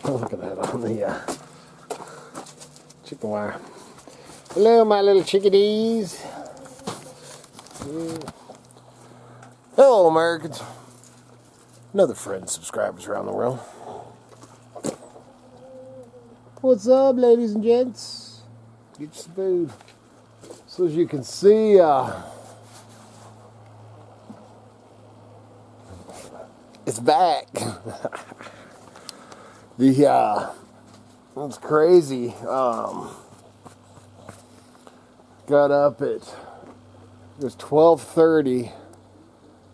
Look at that on the chicken wire. Hello, my little chickadees. Hello, Americans. Another friend, subscribers around the world. What's up, ladies and gents? Get some food. So as you can see, it's back. It's crazy. Got up it was 12:30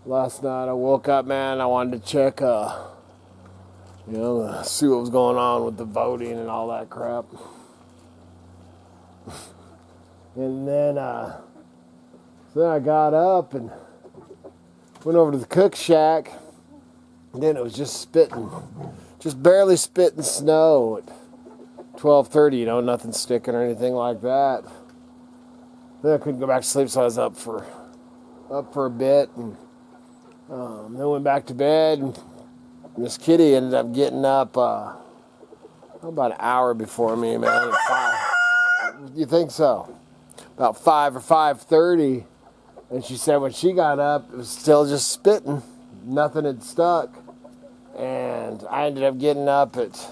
last night. I woke up, man. I wanted to check, see what was going on with the voting and all that crap. And then, so I got up and went over to the cook shack. And then it was just barely spitting snow at 12:30. Nothing sticking or anything like that. Then I couldn't go back to sleep, so I was up for a bit, and then went back to bed. And Miss Kitty ended up getting up about an hour before me, man. At 5. You think so? About 5 or 5:30, and she said when she got up, it was still just spitting. Nothing had stuck, and I ended up getting up at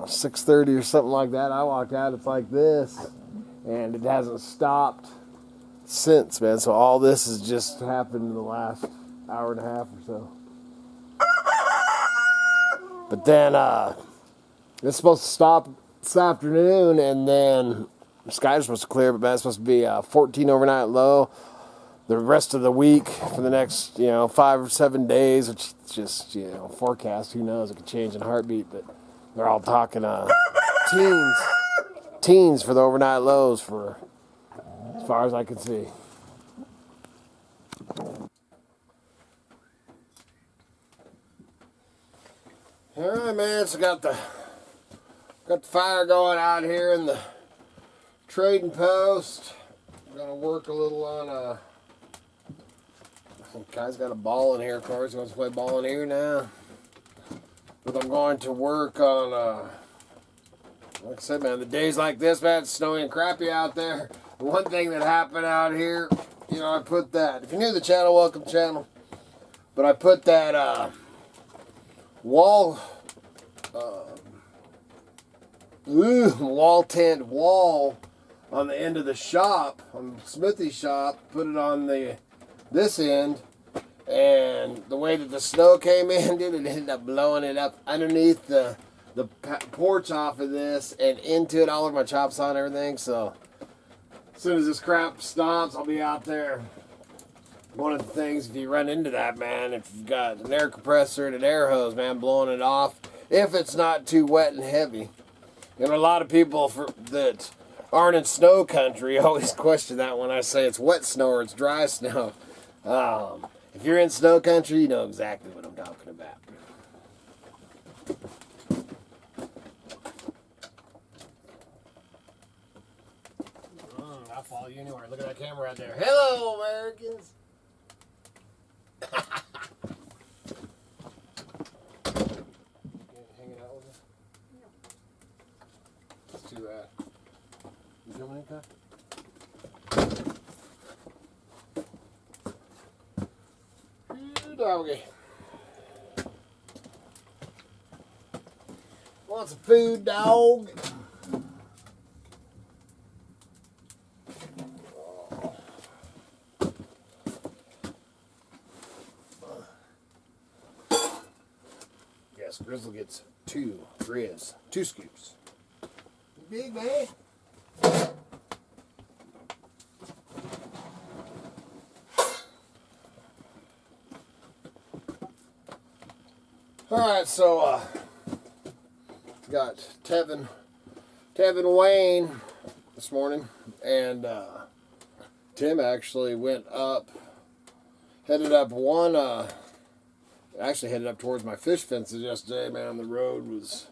6:30 or something like that. I walked out. It's like this. And it hasn't stopped since, man. So all this has just happened in the last hour and a half or so. But then it's supposed to stop this afternoon, and then the skies are supposed to clear, but man, it's supposed to be 14 overnight low the rest of the week for the next 5 or 7 days, which is just forecast. Who knows? It could change in a heartbeat, but they're all talking teens for the overnight lows for as far as I can see. All right, man. So got the fire going out here in the trading post. I'm gonna work a little on some guy's got a ball in here. Of course, he wants to play ball in here now. But I'm going to work on like I said, man, the days like this, man, it's snowy and crappy out there. The one thing that happened out here, I put that, if you're new to the channel, welcome channel. But I put that wall tent wall on the end of the shop, on the smithy shop, put it on this end. And the way that the snow came in, dude, it ended up blowing it up underneath the porch off of this and into it, all over my chop saw and everything. So as soon as this crap stops, I'll be out there. One of the things, if you run into that, man, if you've got an air compressor and an air hose, man, blowing it off, if it's not too wet and heavy. A lot of people that aren't in snow country always question that when I say it's wet snow or it's dry snow. If you're in snow country, you know exactly what I'm talking about. I'll follow you anywhere. Look at that camera right there. Hello, Americans. Hanging out with us? No. It's too rad. You filming it, Kyle? Doggy. Want some food, dog? Yes, Grizzle gets 2 scoops. Big man. Alright, so got Tevin Wayne this morning, and Tim actually went up, headed up towards my fish fences yesterday, man. The road was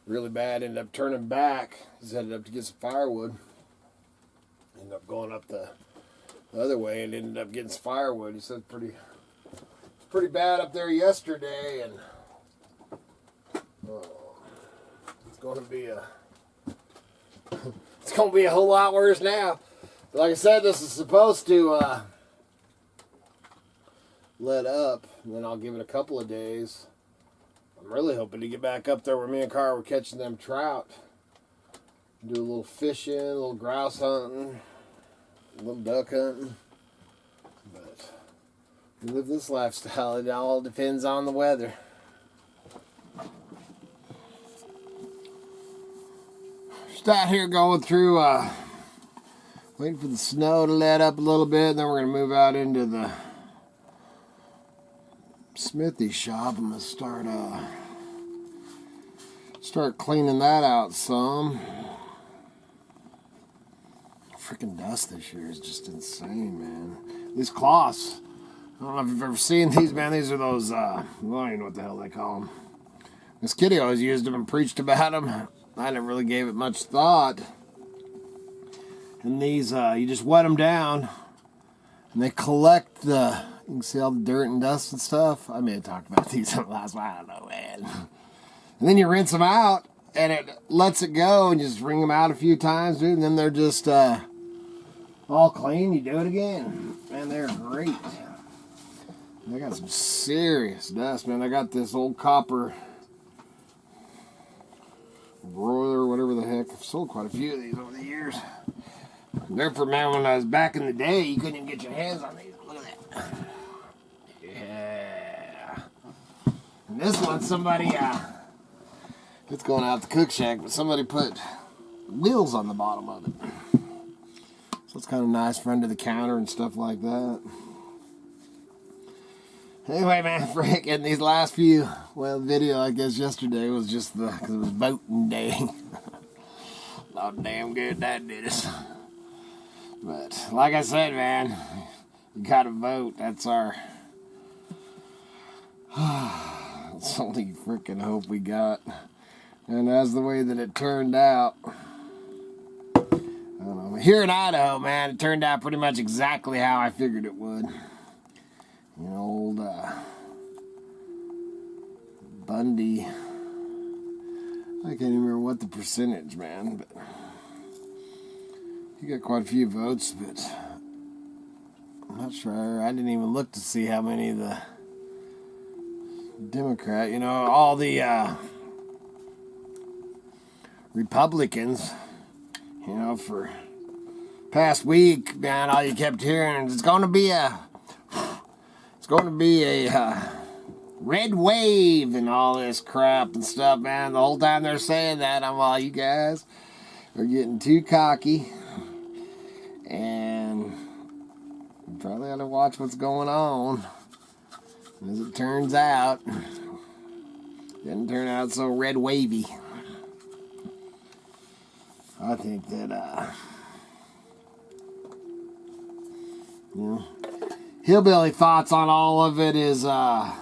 really bad, ended up turning back. He's headed up to get some firewood. Ended up going up the other way and ended up getting some firewood. He said it's pretty bad up there yesterday, and going to be it's going to be a whole lot worse now. But like I said, this is supposed to let up, and then I'll give it a couple of days. I'm really hoping to get back up there where me and Carl were catching them trout. Do a little fishing, a little grouse hunting, a little duck hunting. But we live this lifestyle. It all depends on the weather. Just out here going through, waiting for the snow to let up a little bit, and then we're going to move out into the smithy shop. I'm going to start cleaning that out some. Freaking dust this year is just insane, man. These cloths, I don't know if you've ever seen these, man. These are those, I don't even know what the hell they call them. This kitty always used them and preached about them. I never really gave it much thought. And these, you just wet them down, and they collect the, you can see all the dirt and dust and stuff. I may have talked about these in the last one, I don't know, man. And then you rinse them out, and it lets it go, and you just wring them out a few times, dude, and then they're just all clean. You do it again. Man, they're great. They got some serious dust, man. I got this old copper broiler, whatever the heck. I've sold quite a few of these over the years. They're for, man, when I was back in the day, you couldn't even get your hands on these. Look at that. Yeah. And this one, somebody, it's going out the cook shack, but somebody put wheels on the bottom of it. So it's kind of nice for under the counter and stuff like that. Anyway, man, freaking these last few, well, the video, I guess, yesterday was just because it was voting day. Oh, damn good that did us. But, like I said, man, you gotta vote. That's our, that's the only freaking hope we got. And as the way that it turned out, I don't know. Here in Idaho, man, it turned out pretty much exactly how I figured it would. You know, old Bundy. I can't even remember what the percentage, man, but he got quite a few votes, but I'm not sure. I didn't even look to see how many of the Democrat, you know, all the Republicans, you know, for past week, man, all you kept hearing is it's going to be a red wave and all this crap and stuff, man. The whole time they're saying that, I'm all, you guys are getting too cocky, and you probably ought to watch what's going on. As it turns out, it didn't turn out so red wavy. I think that, you know, hillbilly thoughts on all of it is, you know,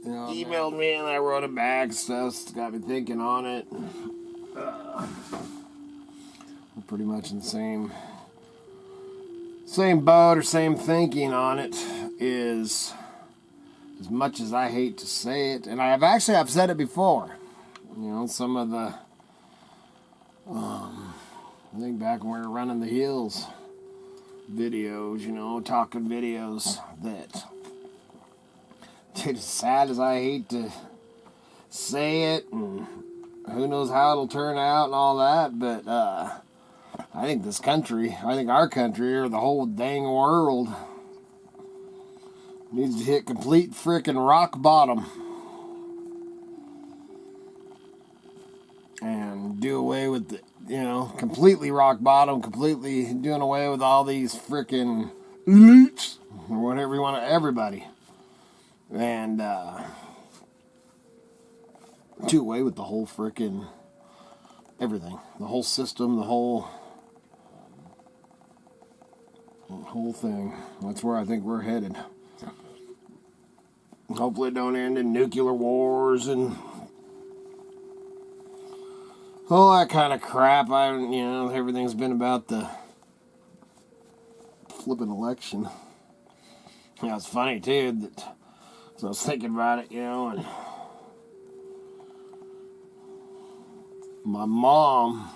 emailed me and I wrote it back, so it's got me thinking on it. We're pretty much in the same boat or same thinking on it. Is, as much as I hate to say it, and I've said it before, you know, some of the, I think back when we were running the hills videos, you know, talking videos, that, dude, as sad as I hate to say it, and who knows how it'll turn out and all that, but I think this country, I think our country, or the whole dang world, needs to hit complete frickin' rock bottom and do away with the, you know, completely rock bottom, completely doing away with all these frickin' elites, or whatever you want to, everybody, and do away with the whole frickin' everything, the whole system, the whole thing. That's where I think we're headed. Hopefully it don't end in nuclear wars and all that kind of crap. You know, everything's been about the flipping election. You know, it's funny too that, so I was thinking about it, you know, and my mom,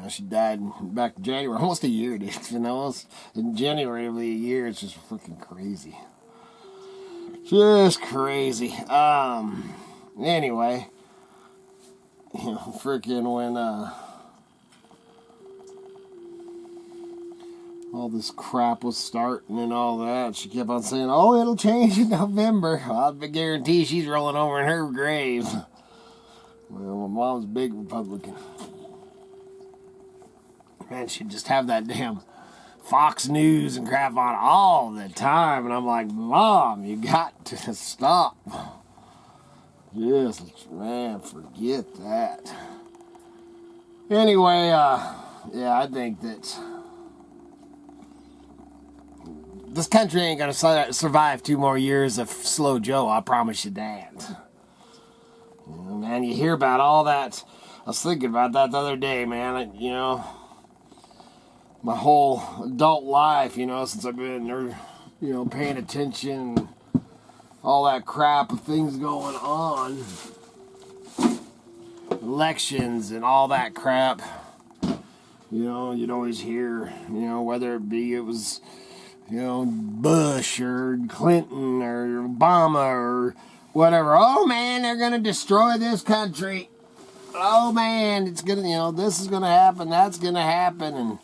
she died back in January, almost a year, dude. In January of the year, it's just freaking crazy. Just crazy. Anyway, freaking when, all this crap was starting and all that, she kept on saying, oh, it'll change in November. Well, I guarantee she's rolling over in her grave. Well, my mom's a big Republican. Man, she'd just have that damn Fox News and crap on all the time. And I'm like, Mom, you got to stop. Yes, man, forget that. Anyway, yeah, I think that this country ain't going to survive 2 more years of slow Joe, I promise you that. Man, you hear about all that. I was thinking about that the other day, man. My whole adult life, since I've been there, paying attention, all that crap of things going on, elections and all that crap, you'd always hear, whether it was, Bush or Clinton or Obama or whatever. Oh, man, they're going to destroy this country. Oh, man, it's going to, this is going to happen, that's going to happen. And,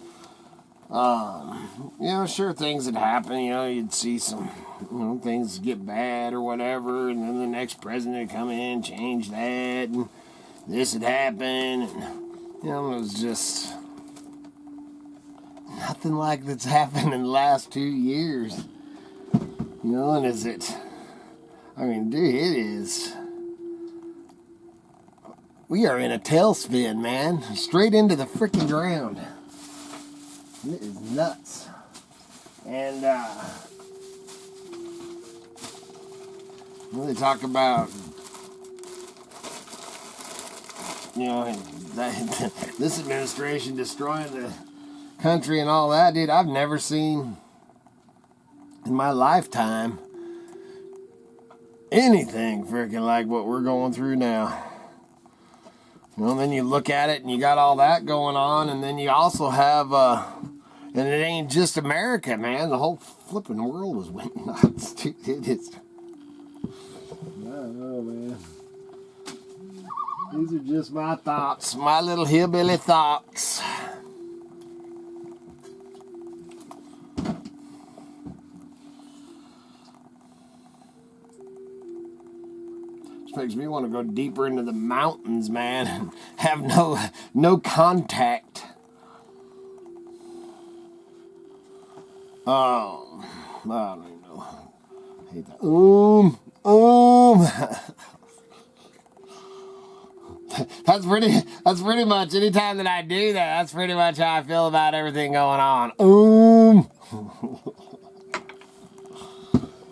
sure, things would happen. You'd see some, things get bad or whatever. And then the next president would come in, change that. And this would happen. And, it was just nothing like that's happened in the last 2 years. And is it... I mean, dude, it is. We are in a tailspin, man. Straight into the freaking ground. It is nuts. And, when they talk about, this administration destroying the country and all that, dude, I've never seen in my lifetime anything freaking like what we're going through now. Then you look at it and you got all that going on, and then you also have, and it ain't just America, man. The whole flipping world is went nuts. It is. I don't know, man. These are just my thoughts, my little hillbilly thoughts. Makes me want to go deeper into the mountains, man, and have no contact. I don't even know. I hate that. That's pretty much anytime that I do that, that's pretty much how I feel about everything going on. Oh,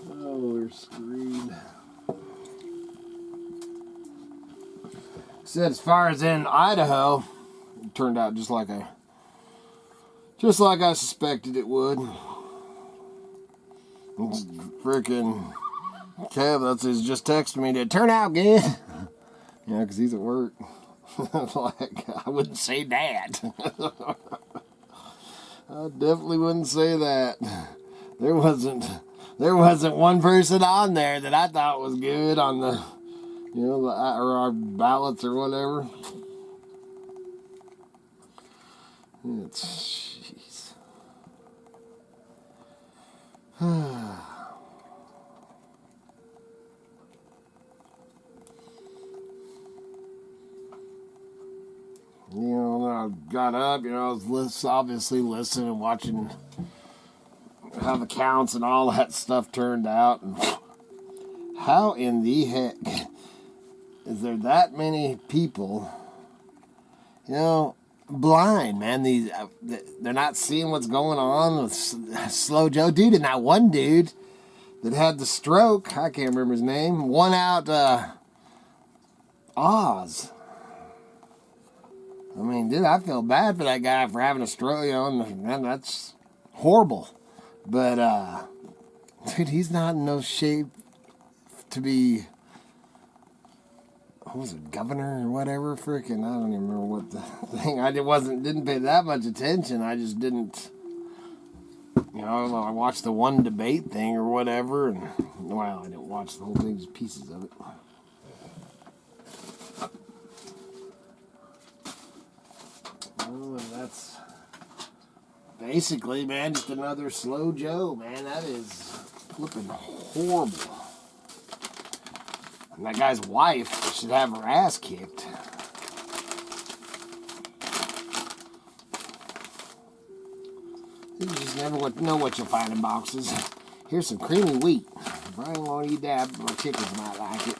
we're screwed. Said as far as in Idaho, it turned out just like I suspected it would. It's freaking Kev, that's just texting me to turn out good. Yeah, because he's at work. Like, I wouldn't say that. I definitely wouldn't say that. There wasn't one person on there that I thought was good on the, or our ballots or whatever. Jeez. I got up, I was obviously listening and watching how the counts and all that stuff turned out. And how in the heck is there that many people, blind, man? They're not seeing what's going on with Slow Joe. Dude, and that one dude that had the stroke, I can't remember his name, won out Oz. I mean, dude, I feel bad for that guy for having a stroke, and that's horrible. But, dude, he's not in no shape to be who was it, governor or whatever, freaking, I don't even remember what the thing, didn't pay that much attention. I just didn't, you know, I watched the one debate thing or whatever, and, well, I didn't watch the whole thing, just pieces of it. Well, and that's basically, man, just another slow Joe, man. That is flipping horrible. And that guy's wife should have her ass kicked. You just never know what you'll find in boxes. Here's some creamy wheat. Brian won't eat that, but my chickens might like it.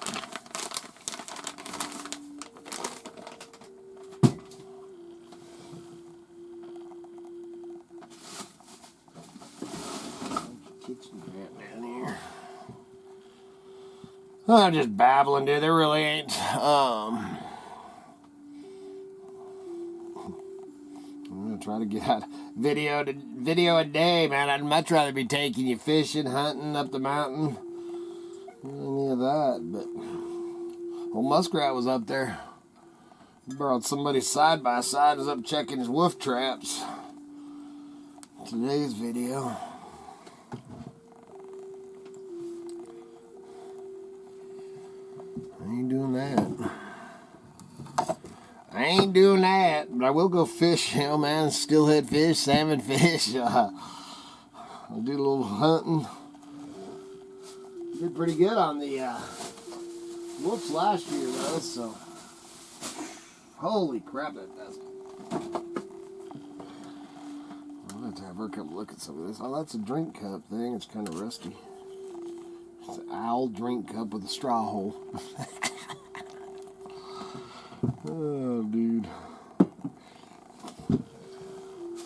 Kitchen crap down here. I'm just babbling, dude. There really ain't. I'm gonna try to get out video a day, man. I'd much rather be taking you fishing, hunting up the mountain, any of that. But old muskrat was up there. He borrowed somebody's side by side. Was up checking his wolf traps. Today's video. I ain't doing that. I ain't doing that, but I will go fish, you know, man. Steelhead fish, salmon fish. I'll do a little hunting. Did pretty good on the wolves last year, though, so. Holy crap, that does. I'll have to have her come look at some of this. Oh, that's a drink cup thing. It's kind of rusty. It's an owl drink cup with a straw hole. Oh, dude.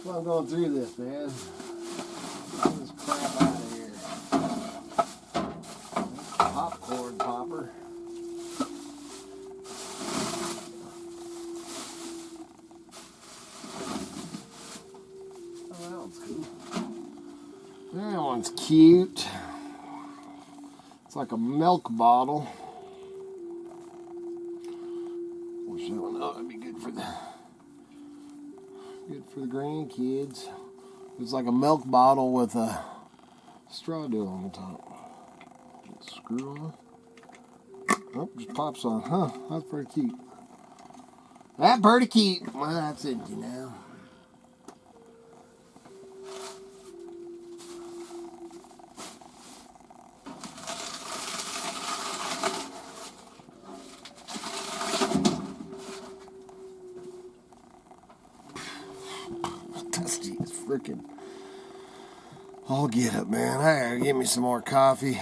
Well, I'm going through this, man. Get this crap out of here. Popcorn popper. Oh, that one's cool. That one's cute. It's like a milk bottle. Wish that one, oh, that'd be good for the grandkids. It's like a milk bottle with a straw deal on the top. Screw on. Oh, just pops on. Huh, that's pretty cute. That's pretty cute. Well, that's empty now. Dusty as frickin'. I'll get up, man. I gotta get me some more coffee.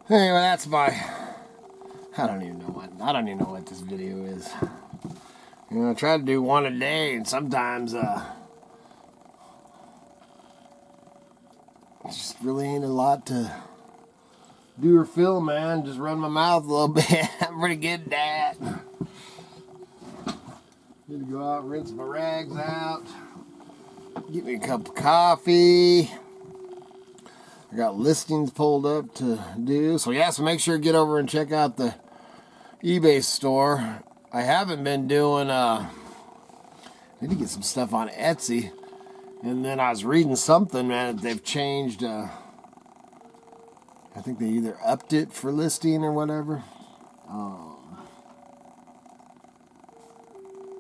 Anyway, that's my. I don't even know what this video is. You know, I try to do one a day, and sometimes it just really ain't a lot to do or film, man. Just run my mouth a little bit. I'm pretty good at that. Need to go out and rinse my rags out. Get me a cup of coffee. I got listings pulled up to do. So yeah, so make sure to get over and check out the eBay store. I haven't been doing, I need to get some stuff on Etsy. And then I was reading something, man, that they've changed, I think they either upped it for listing or whatever.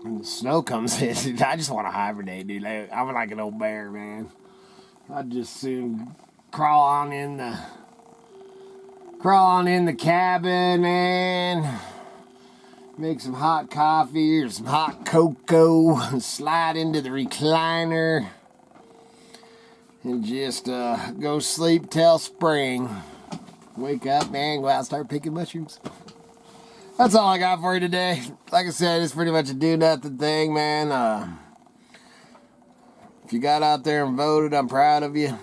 When the snow comes in, dude, I just want to hibernate, dude. I'm like an old bear, man. I'd just soon crawl on in the cabin, man. Make some hot coffee or some hot cocoa. And slide into the recliner. And just go sleep till spring. Wake up, man. Go out and start picking mushrooms. That's all I got for you today. Like I said, it's pretty much a do-nothing thing, man. If you got out there and voted, I'm proud of you.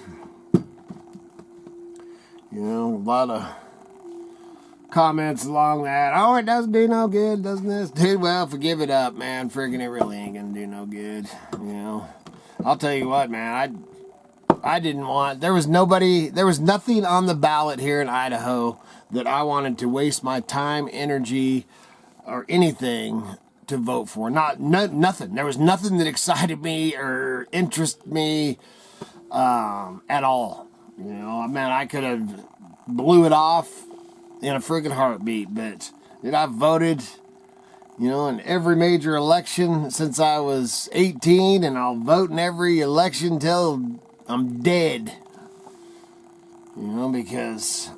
You know, a lot of comments along that. Oh, it doesn't do no good, doesn't this? Dude, well, forgive it up, man. Friggin' it really ain't gonna do no good. You know, I'll tell you what, man. I didn't want, there was nothing on the ballot here in Idaho that I wanted to waste my time, energy, or anything to vote for. Nothing. There was nothing that excited me or interested me at all. You know, man, I could have blew it off in a friggin' heartbeat, but I voted, you know, in every major election since I was 18, and I'll vote in every election till I'm dead. You know, because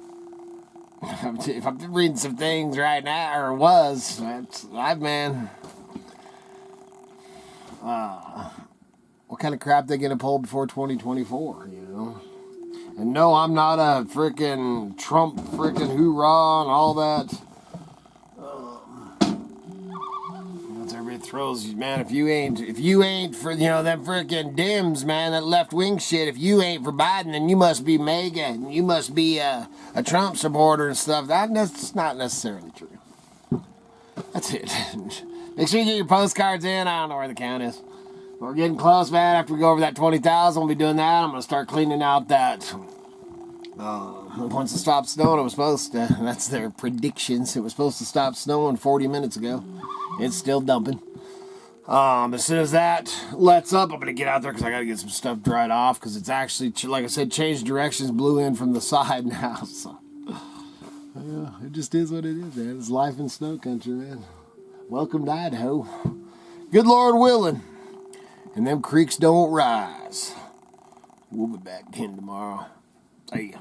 if I'm reading some things right now, or was, man, what kind of crap they gonna pull before 2024, you know? And no, I'm not a frickin' Trump frickin' hoorah and all that. Everybody throws you, man. If you ain't for, you know, them frickin' Dems, man, that left wing shit. If you ain't for Biden, then you must be MAGA, and you must be a Trump supporter and stuff. That's not necessarily true. That's it. Make sure you get your postcards in. I don't know where the count is. We're getting close, man. After we go over that 20,000, we'll be doing that. I'm going to start cleaning out that. Once it stopped snowing, it was supposed to. That's their predictions. It was supposed to stop snowing 40 minutes ago. It's still dumping. As soon as that lets up, I'm going to get out there because I got to get some stuff dried off because it's actually, like I said, changed directions, blew in from the side now. So, yeah, it just is what it is, man. It's life in snow country, man. Welcome to Idaho. Good Lord willing. And them creeks don't rise. We'll be back again tomorrow. See ya.